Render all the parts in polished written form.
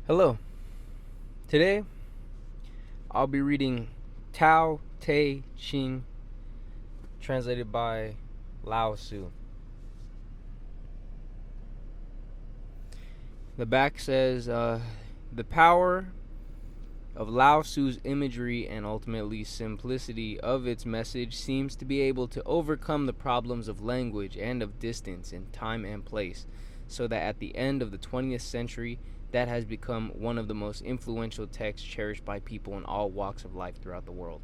Hello. Today I'll be reading Tao Te Ching, translated by Lao-Tzu. The back says, the power of Lao-Tzu's imagery and ultimately simplicity of its message seems to be able to overcome the problems of language and of distance in time and place, so that at the end of the 20th century, that has become one of the most influential texts cherished by people in all walks of life throughout the world.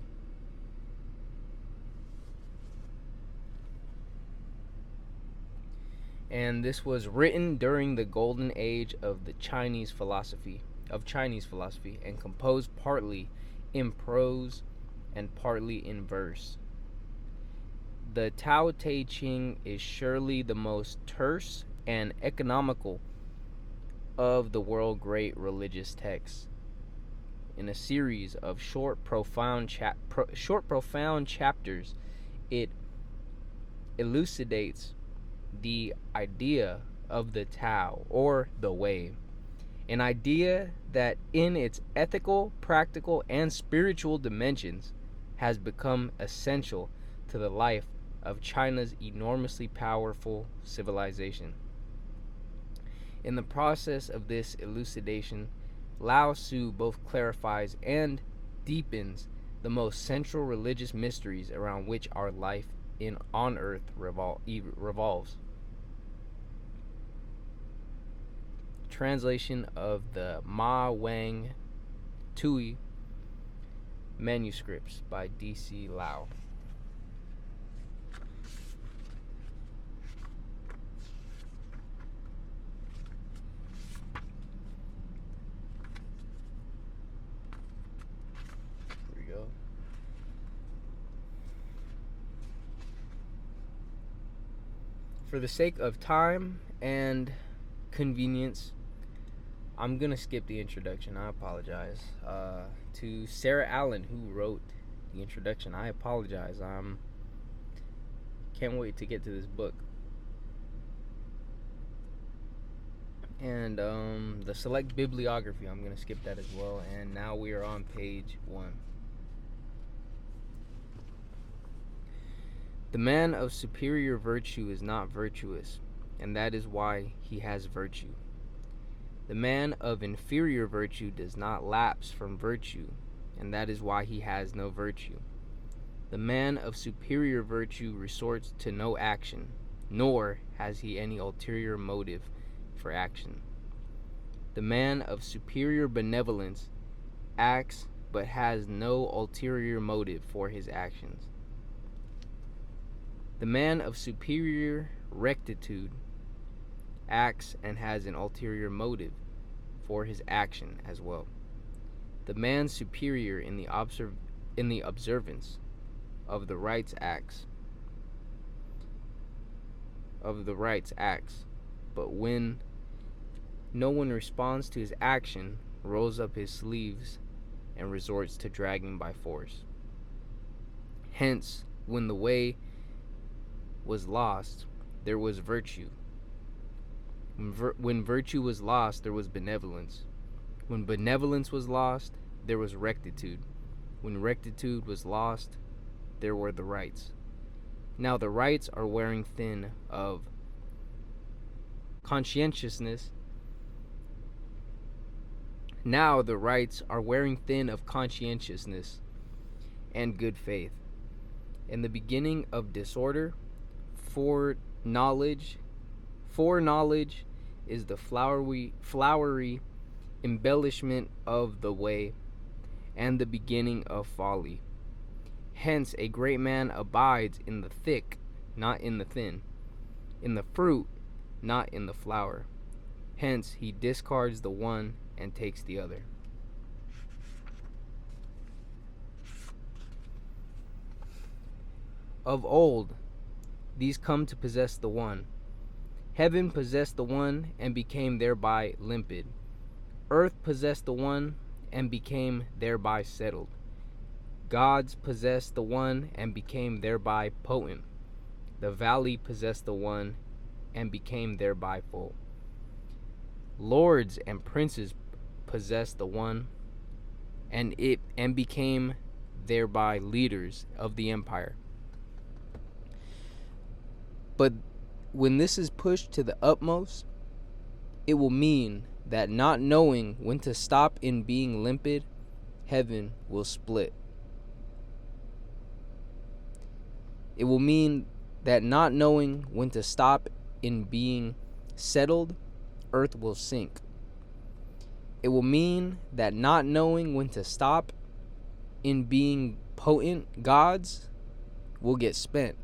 And this was written during the golden age of Chinese philosophy, and composed partly in prose and partly in verse. The Tao Te Ching is surely the most terse and economical of the world great religious texts. In a series of short, profound chapters, it elucidates the idea of the Tao, or the way, an idea that in its ethical, practical, and spiritual dimensions has become essential to the life of China's enormously powerful civilization. In the process of this elucidation, Lao-Tzu both clarifies and deepens the most central religious mysteries around which our life on earth revolves. Translation of the Ma Wang Tui Manuscripts by D.C. Lau. Here we go. For the sake of time and convenience, I'm going to skip the introduction. I apologize. To Sarah Allen, who wrote the introduction, I apologize. Can't wait to get to this book. And the select bibliography, I'm going to skip that as well. And now we are on page 1. The man of superior virtue is not virtuous, and that is why he has virtue. The man of inferior virtue does not lapse from virtue, and that is why he has no virtue. The man of superior virtue resorts to no action, nor has he any ulterior motive for action. The man of superior benevolence acts but has no ulterior motive for his actions. The man of superior rectitude acts and has an ulterior motive for his action as well. The man superior in the observance of the rights acts, but when no one responds to his action, rolls up his sleeves and resorts to dragging by force. Hence, when the way was lost, there was virtue. When virtue was lost, there was benevolence. When benevolence was lost, there was rectitude. When rectitude was lost, there were the rights. Now the rights are wearing thin of conscientiousness. Now the rights are wearing thin of conscientiousness and good faith. In the beginning of disorder, foreknowledge is the flowery embellishment of the way, and the beginning of folly. Hence a great man abides in the thick, not in the thin, in the fruit, not in the flower. Hence he discards the one and takes the other. Of old, these come to possess the one. Heaven possessed the one and became thereby limpid. Earth possessed the one and became thereby settled. Gods possessed the one and became thereby potent. The valley possessed the one and became thereby full. Lords and princes possessed the one, and became thereby leaders of the empire. But when this is pushed to the utmost, it will mean that not knowing when to stop in being limpid, heaven will split. It will mean that not knowing when to stop in being settled, earth will sink. It will mean that not knowing when to stop in being potent gods will get spent.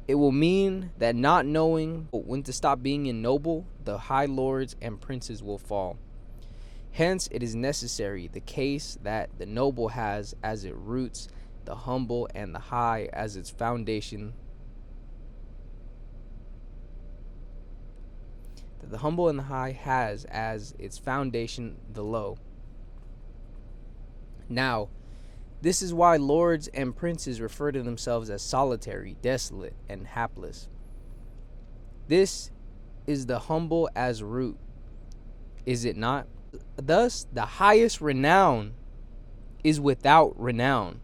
It will mean that not knowing when to stop being ignoble, the high lords and princes will fall. Hence, it is necessary the case that the noble has as its roots the humble, and the high as its foundation. That the humble and the high has as its foundation the low. Now, this is why lords and princes refer to themselves as solitary, desolate, and hapless. This is the humble as root, is it not? Thus, the highest renown is without renown.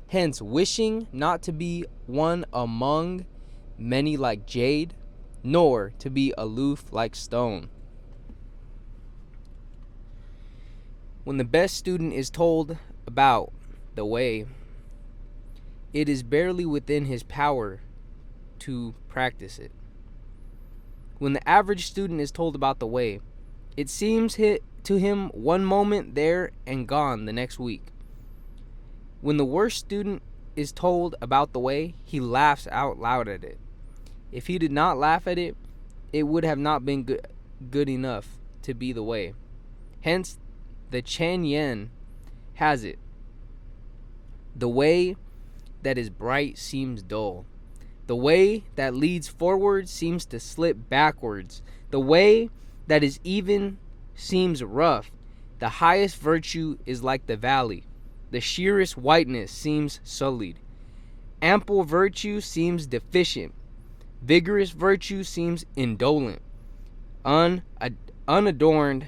Hence, wishing not to be one among many like jade, nor to be aloof like stone. When the best student is told about the way, it is barely within his power to practice it. When the average student is told about the way, it seems to him one moment there and gone the next week. When the worst student is told about the way, he laughs out loud at it. If he did not laugh at it, it would have not been good enough to be the way. Hence, the Chen Yen has it. The way that is bright seems dull. The way that leads forward seems to slip backwards. The way that is even seems rough. The highest virtue is like the valley. The sheerest whiteness seems sullied. Ample virtue seems deficient. Vigorous virtue seems indolent. Unadorned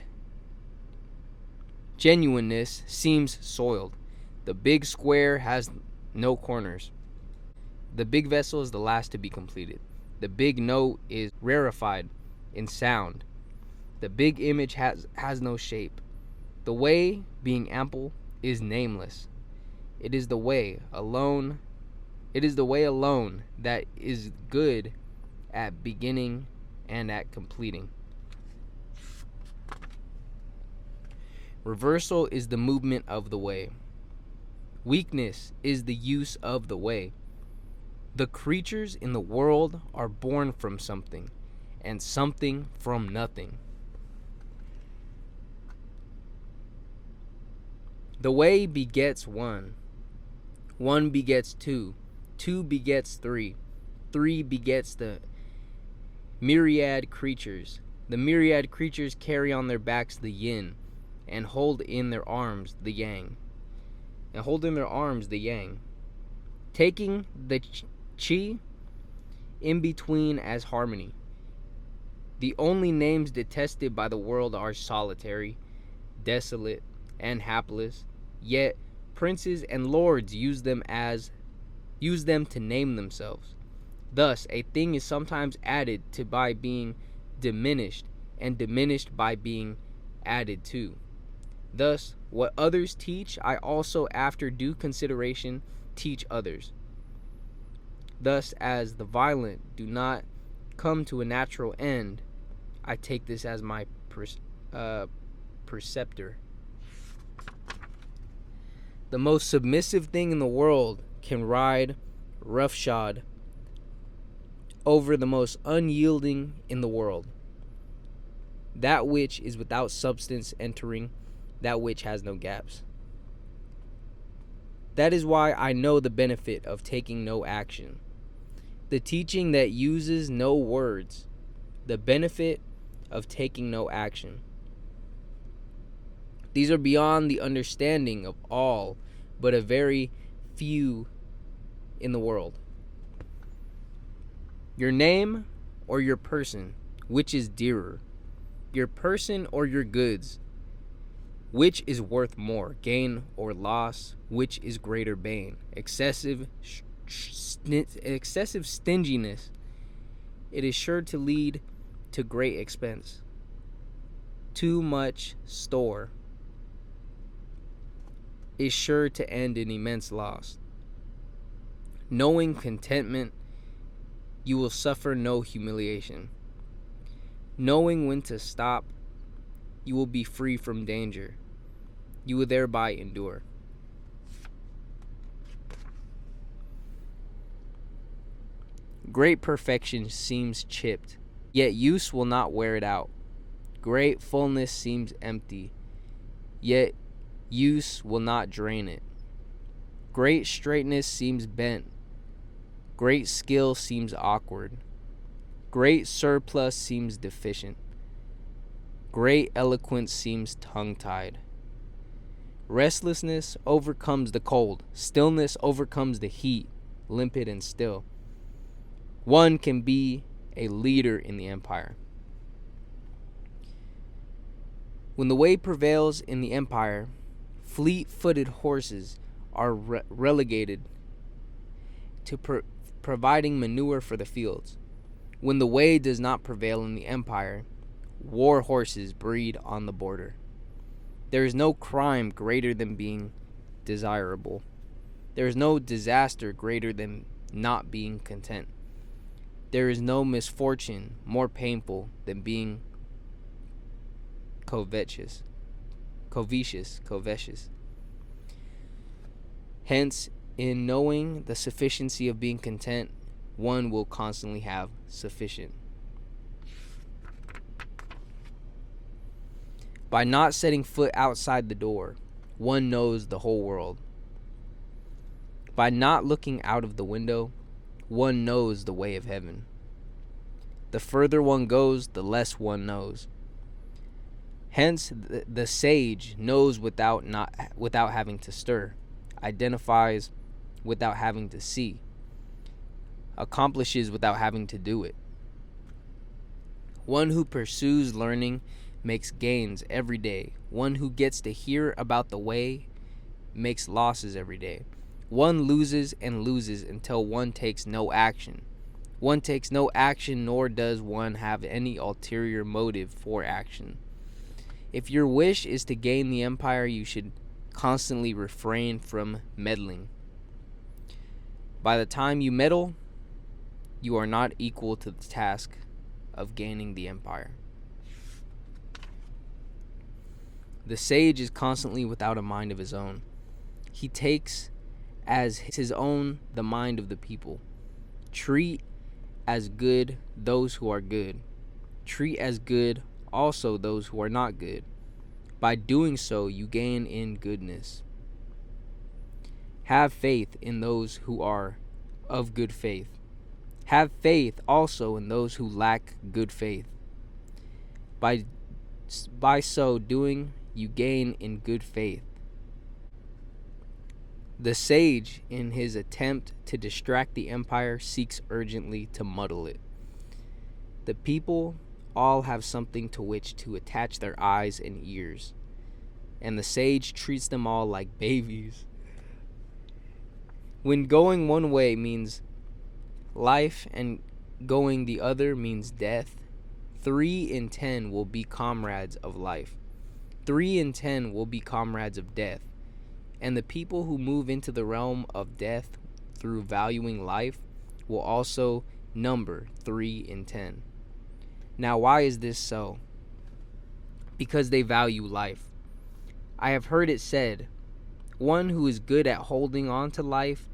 genuineness seems soiled. The big square has no corners. The big vessel is the last to be completed. The big note is rarefied in sound. The big image has no shape. The way, being ample, is nameless. It is the way alone. It is the way alone that is good at beginning and at completing. Reversal is the movement of the way. Weakness is the use of the way. The creatures in the world are born from something, and something from nothing. The way begets one. One begets two. Two begets three. Three begets the myriad creatures. The myriad creatures carry on their backs the yin, and hold in their arms the yang. Taking the chi in between as harmony. The only names detested by the world are solitary, desolate, and hapless. Yet princes and lords use them to name themselves. Thus, a thing is sometimes added to by being diminished, and diminished by being added to. Thus, what others teach, I also, after due consideration, teach others. Thus, as the violent do not come to a natural end, I take this as my preceptor. The most submissive thing in the world can ride roughshod over the most unyielding in the world. That which is without substance entering that which has no gaps. That is why I know the benefit of taking no action. The teaching that uses no words. The benefit of taking no action. These are beyond the understanding of all but a very few in the world. Your name or your person, which is dearer? Your person or your goods? Which is worth more, gain or loss? Which is greater bane? Excessive stinginess, it is sure to lead to great expense. Too much store is sure to end in immense loss. Knowing contentment, you will suffer no humiliation. Knowing when to stop, you will be free from danger. You will thereby endure. Great perfection seems chipped, yet use will not wear it out. Great fullness seems empty, yet use will not drain it. Great straightness seems bent. Great skill seems awkward. Great surplus seems deficient. Great eloquence seems tongue-tied. Restlessness overcomes the cold. Stillness overcomes the heat, limpid and still. One can be a leader in the empire. When the way prevails in the empire, fleet-footed horses are relegated to providing manure for the fields. When the way does not prevail in the empire, war horses breed on the border. There is no crime greater than being desirable. There is no disaster greater than not being content. There is no misfortune more painful than being covetous. Hence, in knowing the sufficiency of being content, one will constantly have sufficient. By not setting foot outside the door, one knows the whole world. By not looking out of the window, one knows the way of heaven. The further one goes, the less one knows. Hence, the sage knows without having to stir, identifies without having to see, accomplishes without having to do it. One who pursues learning makes gains every day. One who gets to hear about the way makes losses every day. One loses and loses until one takes no action. One takes no action, nor does one have any ulterior motive for action. If your wish is to gain the empire, you should constantly refrain from meddling. By the time you meddle, you are not equal to the task of gaining the empire. The sage is constantly without a mind of his own. He takes as his own the mind of the people. Treat as good those who are good. Treat as good also those who are not good. By doing so, you gain in goodness. Have faith in those who are of good faith. Have faith also in those who lack good faith. By so doing, you gain in good faith. The sage, in his attempt to distract the empire, seeks urgently to muddle it. The people all have something to which to attach their eyes and ears, and the sage treats them all like babies. When going one way means life and going the other means death, 3 in 10 will be comrades of life. 3 in 10 will be comrades of death. And the people who move into the realm of death through valuing life will also number 3 in 10. Now, why is this so? Because they value life. I have heard it said, one who is good at holding on to life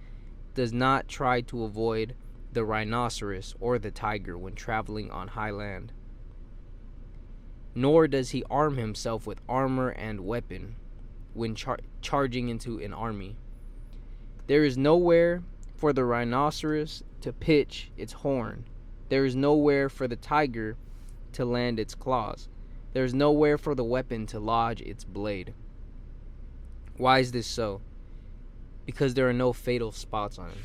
does not try to avoid the rhinoceros or the tiger when traveling on high land. Nor does he arm himself with armor and weapon when charging into an army. There is nowhere for the rhinoceros to pitch its horn. There is nowhere for the tiger to land its claws. There is nowhere for the weapon to lodge its blade. Why is this so? Because there are no fatal spots on it.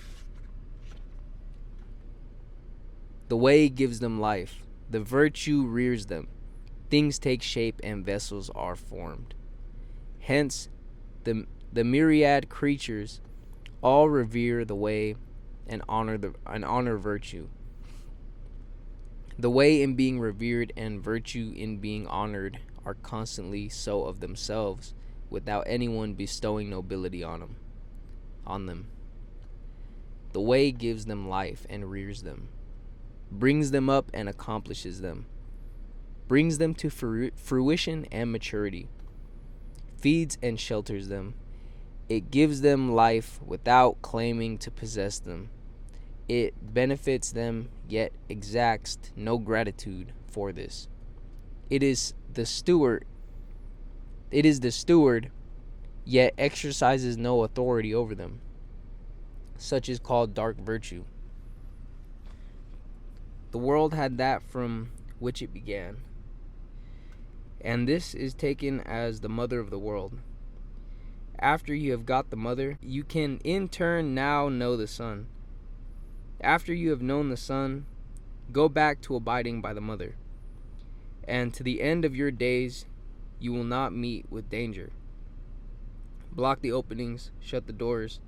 The way gives them life. The virtue rears them. Things take shape and vessels are formed. Hence, the myriad creatures all revere the way and honor virtue. The way in being revered and virtue in being honored are constantly so of themselves, without anyone bestowing nobility on them. The way gives them life and rears them, brings them up and accomplishes them, brings them to fruition and maturity, feeds and shelters them. It gives them life without claiming to possess them. It benefits them, yet exacts no gratitude for this. It is the steward, yet exercises no authority over them. Such is called dark virtue. The world had that from which it began, and this is taken as the mother of the world. After you have got the mother, you can in turn now know the son. After you have known the son, go back to abiding by the mother, and to the end of your days you will not meet with danger. Block the openings, shut the doors,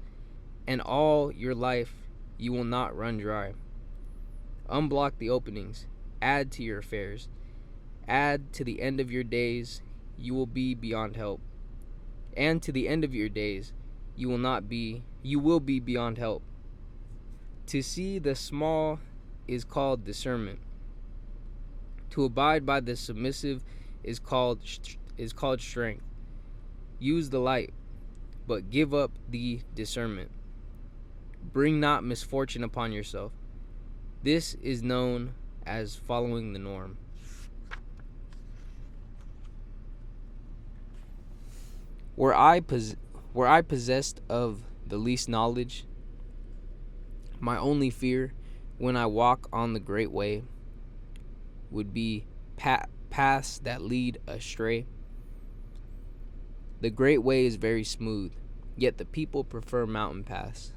and all your life you will not run dry. Unblock the openings, add to your affairs, add to the end of your days you will be beyond help, and to the end of your days you will be beyond help. To see the small is called discernment. To abide by the submissive is called strength. Use the light, but give up the discernment. Bring not misfortune upon yourself. This is known as following the norm. Were I possessed of the least knowledge, my only fear when I walk on the great way would be paths that lead astray. The great way is very smooth, yet the people prefer mountain paths.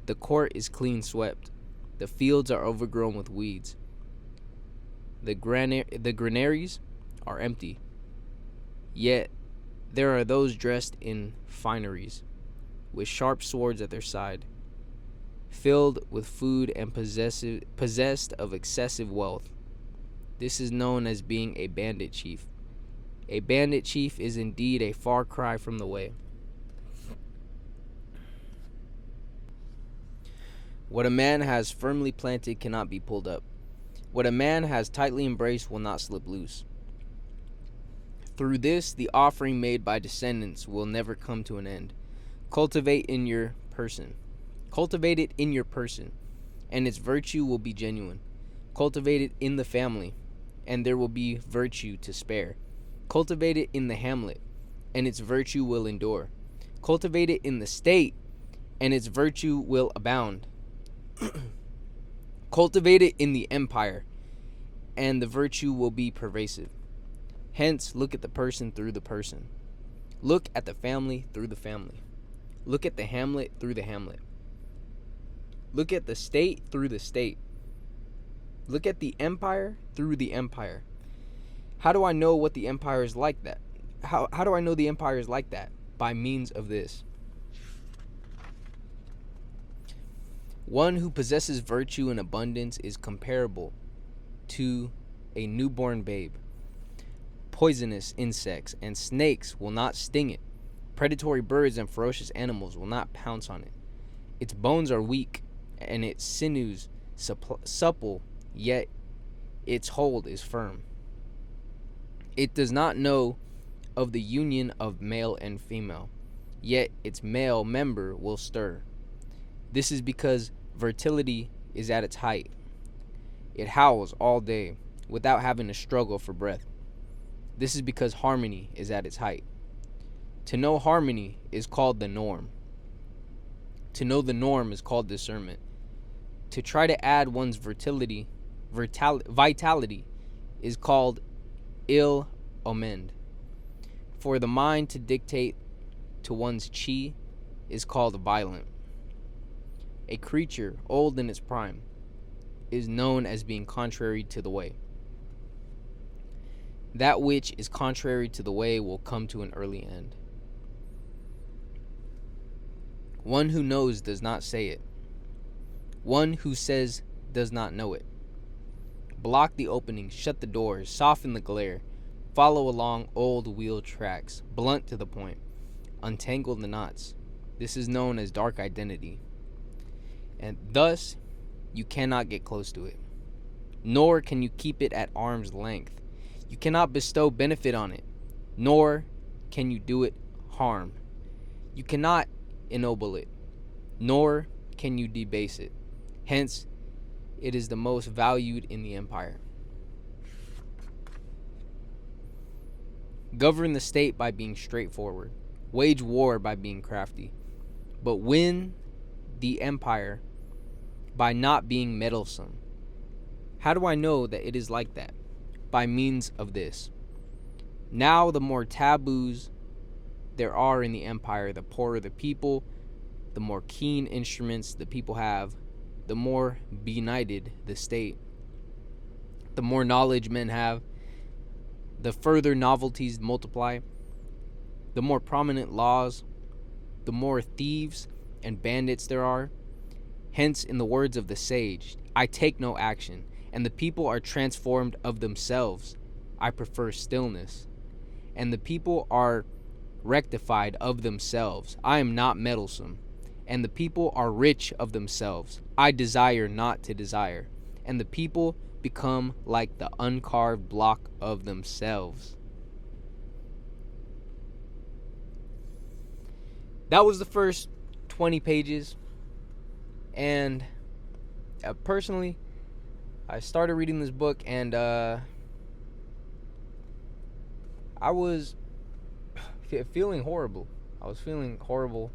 The court is clean swept. The fields are overgrown with weeds. The granaries are empty, yet there are those dressed in fineries, with sharp swords at their side, filled with food and possessed of excessive wealth. This is known as being a bandit chief. A bandit chief is indeed a far cry from the way. What a man has firmly planted cannot be pulled up. What a man has tightly embraced will not slip loose. Through this, the offering made by descendants will never come to an end. Cultivate it in your person, and its virtue will be genuine. Cultivate it in the family, and there will be virtue to spare. Cultivate it in the hamlet, and its virtue will endure. Cultivate it in the state, and its virtue will abound. Cultivate it in the empire, and the virtue will be pervasive. Hence, look at the person through the person. Look at the family through the family. Look at the hamlet through the hamlet. Look at the state through the state. Look at the empire through the empire. How do I know what the empire is like that? How do I know the empire is like that? By means of this. One who possesses virtue in abundance is comparable to a newborn babe. Poisonous insects and snakes will not sting it. Predatory birds and ferocious animals will not pounce on it. Its bones are weak and its sinews supple, yet its hold is firm. It does not know of the union of male and female, yet its male member will stir. This is because fertility is at its height. It howls all day without having to struggle for breath. This is because harmony is at its height. To know harmony is called the norm. To know the norm is called discernment. To try to add one's vitality is called ill omened. For the mind to dictate to one's chi is called violent. A creature old in its prime is known as being contrary to the way. That which is contrary to the way will come to an early end. One who knows does not say it. One who says does not know it. Block the openings, shut the doors, soften the glare. Follow along old wheel tracks, blunt to the point. Untangle the knots. This is known as dark identity. And thus, you cannot get close to it. Nor can you keep it at arm's length. You cannot bestow benefit on it. Nor can you do it harm. You cannot ennoble it. Nor can you debase it. Hence, it is the most valued in the empire. Govern the state by being straightforward. Wage war by being crafty. But win the empire by not being meddlesome. How do I know that it is like that? By means of this. Now the more taboos there are in the empire, the poorer the people, the more keen instruments the people have, the more benighted the state. The more knowledge men have, the further novelties multiply, the more prominent laws, the more thieves and bandits there are. Hence, in the words of the sage, I take no action, and the people are transformed of themselves. I prefer stillness. And the people are rectified of themselves. I am not meddlesome. And the people are rich of themselves. I desire not to desire. And the people become like the uncarved block of themselves. That was the first 20 pages. And personally, I started reading this book and I was feeling horrible. I was feeling horrible.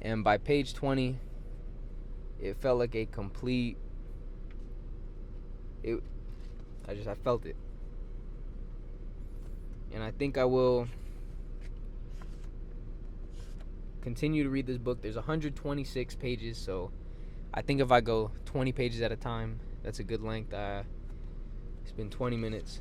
And by page 20, it felt like a complete... I felt it. And I think I will continue to read this book. There's 126 pages, so I think if I go 20 pages at a time, that's a good length. It's been 20 minutes.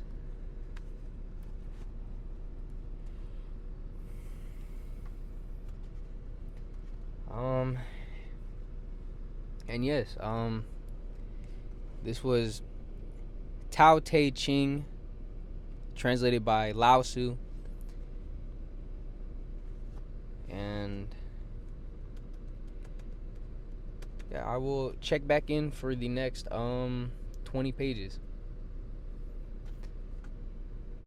And yes, this was Tao Te Ching, translated by Lao-Tzu. And yeah, I will check back in for the next 20 pages.